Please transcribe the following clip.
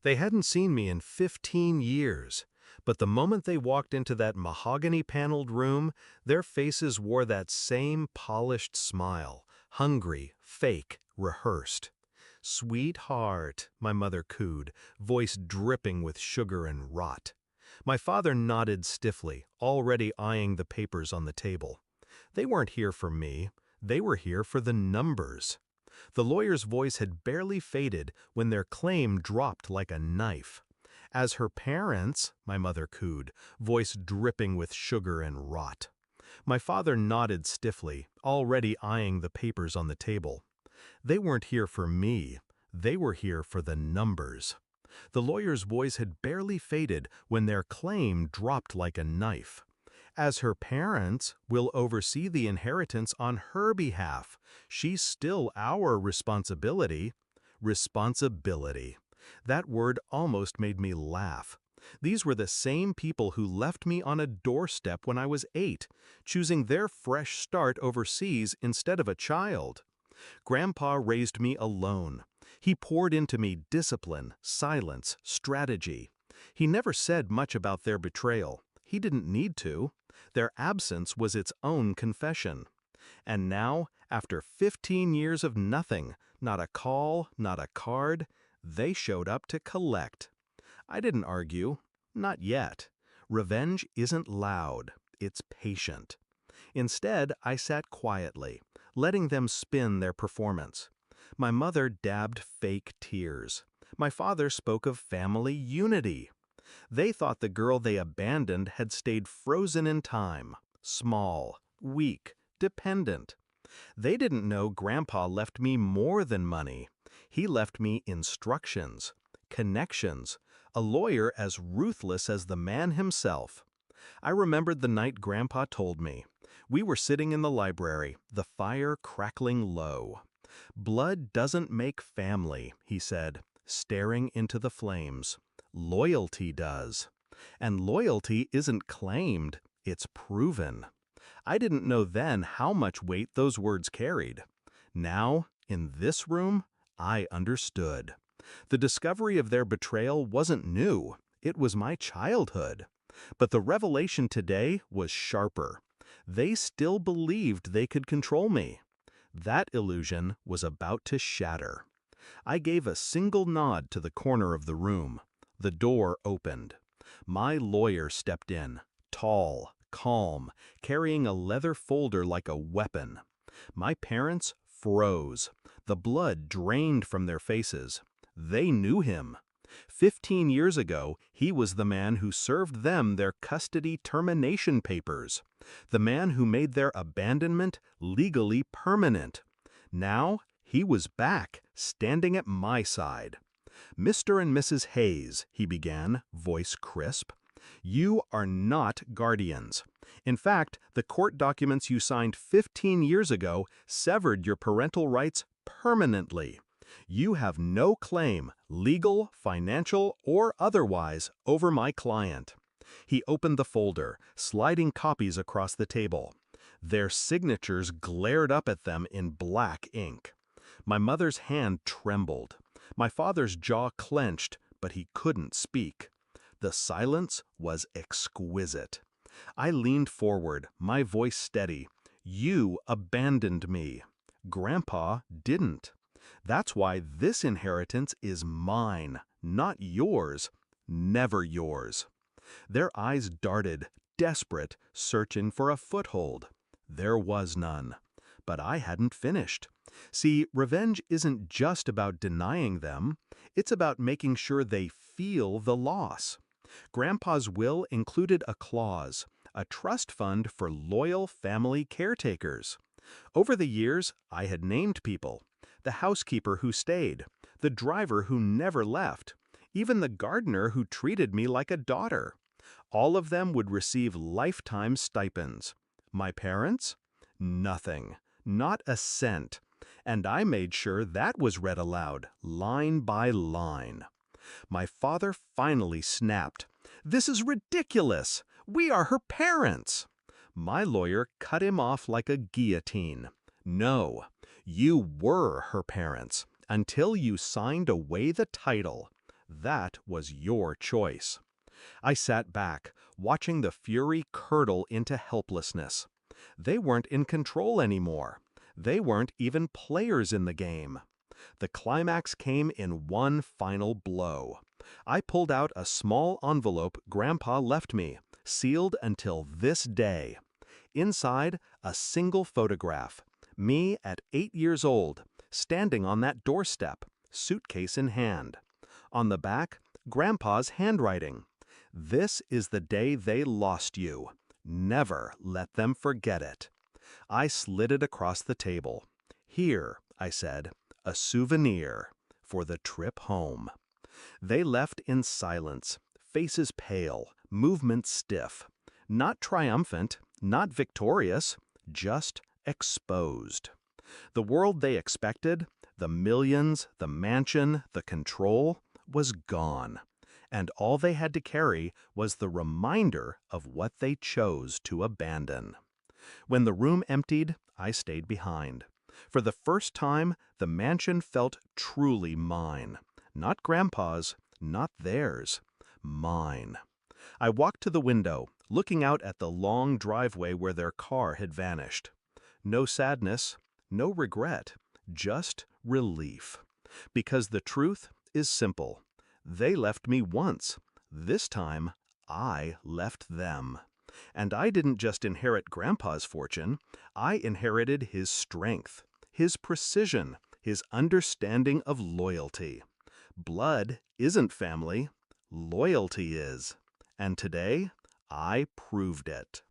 They hadn't seen me in 15 years, but the moment they walked into that mahogany-paneled room, their faces wore that same polished smile, hungry, fake, rehearsed. "Sweetheart," my mother cooed, voice dripping with sugar and rot. My father nodded stiffly, already eyeing the papers on the table. They weren't here for me. They were here for the numbers. The lawyer's voice had barely faded when their claim dropped like a knife. "As her parents," my mother cooed, voice dripping with sugar and rot. My father nodded stiffly, already eyeing the papers on the table. They weren't here for me. They were here for the numbers. The lawyer's voice had barely faded when their claim dropped like a knife. "As her parents, we'll oversee the inheritance on her behalf. She's still our responsibility." Responsibility. That word almost made me laugh. These were the same people who left me on a doorstep when I was 8, choosing their fresh start overseas instead of a child. Grandpa raised me alone. He poured into me discipline, silence, strategy. He never said much about their betrayal. He didn't need to. Their absence was its own confession. And now, after 15 years of nothing, not a call, not a card, they showed up to collect. I didn't argue. Not yet. Revenge isn't loud. It's patient. Instead, I sat quietly, letting them spin their performance. My mother dabbed fake tears. My father spoke of family unity. They thought the girl they abandoned had stayed frozen in time, small, weak, dependent. They didn't know Grandpa left me more than money. He left me instructions, connections, a lawyer as ruthless as the man himself. I remembered the night Grandpa told me. We were sitting in the library, the fire crackling low. "Blood doesn't make family," he said, staring into the flames. "Loyalty does. And loyalty isn't claimed, it's proven." I didn't know then how much weight those words carried. Now, in this room, I understood. The discovery of their betrayal wasn't new. It was my childhood. But the revelation today was sharper. They still believed they could control me. That illusion was about to shatter. I gave a single nod to the corner of the room. The door opened. My lawyer stepped in, tall, calm, carrying a leather folder like a weapon. My parents froze. The blood drained from their faces. They knew him. 15 years ago, he was the man who served them their custody termination papers, the man who made their abandonment legally permanent. Now, he was back, standing at my side. "Mr. and Mrs. Hayes," he began, voice crisp, "you are not guardians. In fact, the court documents you signed 15 years ago severed your parental rights permanently. You have no claim, legal, financial, or otherwise, over my client." He opened the folder, sliding copies across the table. Their signatures glared up at them in black ink. My mother's hand trembled. My father's jaw clenched, but he couldn't speak. The silence was exquisite. I leaned forward, my voice steady. "You abandoned me. Grandpa didn't. That's why this inheritance is mine, not yours, never yours." Their eyes darted, desperate, searching for a foothold. There was none. But I hadn't finished. See, revenge isn't just about denying them. It's about making sure they feel the loss. Grandpa's will included a clause, a trust fund for loyal family caretakers. Over the years, I had named people. The housekeeper who stayed, the driver who never left, even the gardener who treated me like a daughter. All of them would receive lifetime stipends. My parents? Nothing. Not a cent. And I made sure that was read aloud, line by line. My father finally snapped. "This is ridiculous! We are her parents!" My lawyer cut him off like a guillotine. "No, you were her parents until you signed away the title. That was your choice. I sat back, watching the fury curdle into helplessness. They weren't in control anymore. They weren't even players in the game. The climax came in one final blow. I pulled out a small envelope Grandpa left me, sealed until this day. Inside, a single photograph. Me at 8 years old, standing on that doorstep, suitcase in hand. On the back, Grandpa's handwriting. This is the day they lost you. Never let them forget it. I slid it across the table. Here, I said, a souvenir for the trip home. They left in silence, faces pale, movements stiff. Not triumphant, not victorious, just exposed. The world they expected, the millions, the mansion, the control, was gone. And all they had to carry was the reminder of what they chose to abandon. When the room emptied, I stayed behind. For the first time, the mansion felt truly mine. Not Grandpa's, not theirs. Mine. I walked to the window, looking out at the long driveway where their car had vanished. No sadness, no regret, just relief. Because the truth is simple. They left me once. This time, I left them. And I didn't just inherit Grandpa's fortune, I inherited his strength, his precision, his understanding of loyalty. Blood isn't family, loyalty is. And today, I proved it.